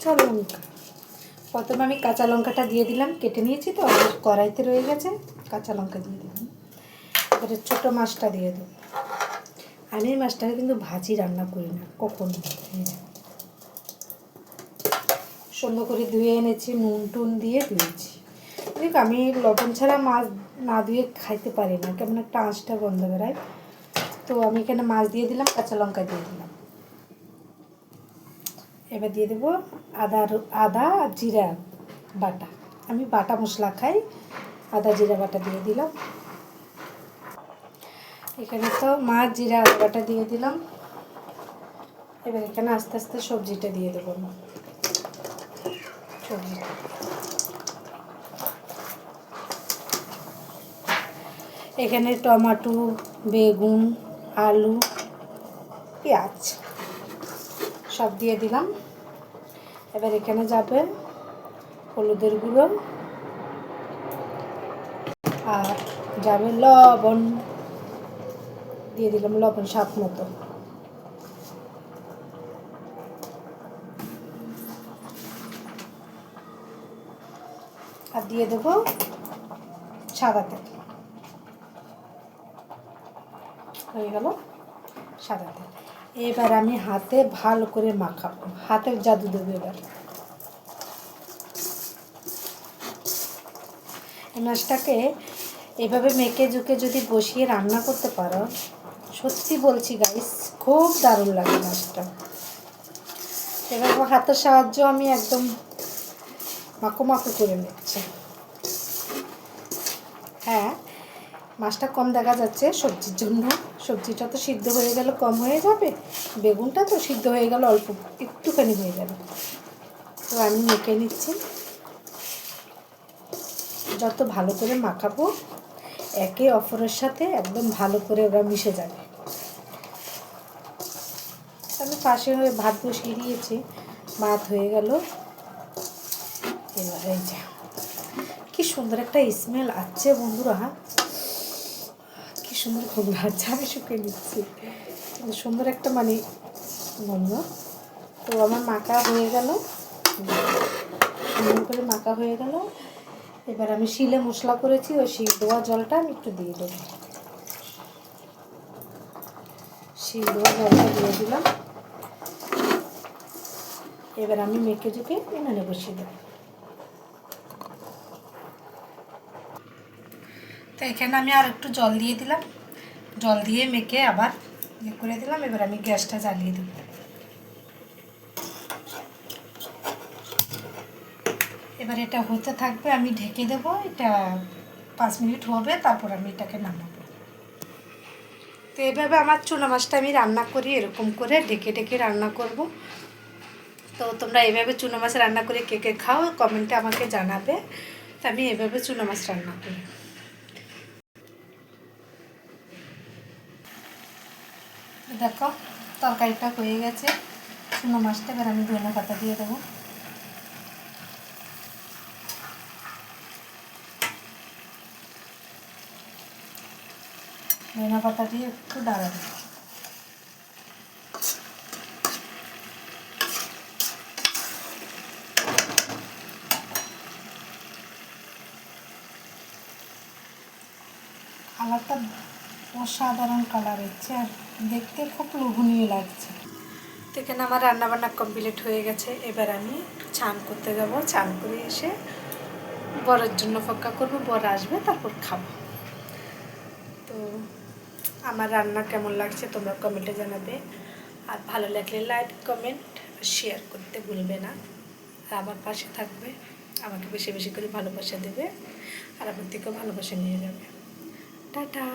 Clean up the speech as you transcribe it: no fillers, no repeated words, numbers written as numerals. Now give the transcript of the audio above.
কাঁচা লঙ্কা। প্রথমে আমি কাঁচা লঙ্কাটা দিয়ে দিলাম, কেটে নিয়েছি তো, আর কড়াইতে রয়ে গেছে, কাঁচা লঙ্কা দিয়ে দিলাম। এবারে ছোটো মাছটা দিয়ে দেবো। আমি এই মাছটাকে কিন্তু ভাজি রান্না করি না কখনো। সুন্দর করে ধুয়ে এনেছি, নুন টুন দিয়ে ধুয়েছি। দেখ আমি লবণ ছাড়া মাছ না ধুয়ে খাইতে পারি না, কেমন একটা আঁশটা গন্ধ বেড়ায়। তো আমি এখানে মাছ দিয়ে দিলাম, কাঁচা লঙ্কা দিয়ে দিলাম। এবার দিয়ে দেবো আদা আর জিরা বাটা। আমি বাটা মশলা খাই, আদা জিরা বাটা দিয়ে দিলাম। এখানে তো মাছ জিরা আদা বাটা দিয়ে দিলাম। এবার এখানে আস্তে আস্তে সবজিটা দিয়ে দেবো। সবজিটা এখানে টমেটো, বেগুন, আলু, পেঁয়াজ সব দিয়ে দিলাম। এবার এখানে যাবে হলুদের গুঁড়ো আর যাবে লবণ, দিয়ে দিলাম লবণ স্বাদ মতো। আর দিয়ে দেবো সাদা তেল। হয়ে গেল সাদা তেল। এবার আমি হাতে ভালো করে মাখাবো, হাতের জাদু দেবো। এবার এই মাছটাকে এভাবে মেখে ঝুঁকে যদি বসিয়ে রান্না করতে পারো, সত্যি বলছি গাইস, খুব দারুণ লাগে মাছটা। এবার হাতের সাহায্য আমি একদম মাখো মাখো করে নিচ্ছি। হ্যাঁ, মাছটা কম দেখা যাচ্ছে সবজির জন্য। সবজিটা তো সিদ্ধ হয়ে গেল, কম হয়ে যাবে। বেগুনটা তো সিদ্ধ হয়ে গেল, অল্প একটুখানি হয়ে যাবে। তো আমি মেখে নিচ্ছি। যত ভালো করে মাখাবো, একে অপরের সাথে একদম ভালো করে ওরা মিশে যাবে। আমি পাশে ভাত বসিয়ে দিয়েছি, ভাত হয়ে গেল। এবার এই যে কি সুন্দর একটা স্মেল আসছে বন্ধুরা, কি সুন্দর গন্ধ আসছে। আমি শুকিয়ে নিচ্ছি, সুন্দর একটা মানে গন্ধ। তো আমার মাখা হয়ে গেল, সুন্দর করে মাখা হয়ে গেল। এবার আমি শিলে মশলা করেছি, ওই শিল দেওয়া জলটা আমি একটু দিয়ে দেবো। শিল দেওয়া জলটা দিয়ে দিলাম। এবার আমি মেখে ঝুঁকে উনানে বসিয়ে দেবো। তো এখানে আমি আর একটু জল দিয়ে দিলাম, জল দিয়ে মেখে আবার ইয়ে করে দিলাম। এবার আমি গ্যাসটা জ্বালিয়ে দেবো। এবার এটা হতে থাকবে, আমি ঢেকে দেবো। এটা 5 মিনিট হবে, তারপর আমি এটাকে নামাবো। তো এভাবে আমার চুনা মাছটা আমি রান্না করি, এরকম করে ঢেকে ঢেকে রান্না করব। তো তোমরা এভাবে চুনা মাছ রান্না করে কে কে খাও, কমেন্টে আমাকে জানাবে। তো আমি এভাবে চুনা মাছ রান্না করি। দেখো তরকারিটা হয়ে গেছে, চুনা মাছটা। এবার আমি ধনে পাতা দিয়ে দেবো। ধনে পাতা দিয়ে একটু দাঁড়া দেবো। কালারটা অসাধারণ কালার হচ্ছে, আর দেখতে খুব লোভনীয় লাগছে। তো এখানে আমার রান্নাবান্না কমপ্লিট হয়ে গেছে। এবার আমি চান করতে যাব। চান করে এসে বরের জন্য অপেক্ষা করবো, বর আসবে তারপর খাবো। তো আমার রান্না কেমন লাগছে তোমরা কমেন্টে জানাবে। আর ভালো লাগলে লাইক কমেন্ট শেয়ার করতে ভুলবে না। আর আমার পাশে থাকবে, আমাকে বেশি বেশি করে ভালোবাসা দেবে, আর আমার থেকেও ভালোবাসা নিয়ে যাবে। টাটা।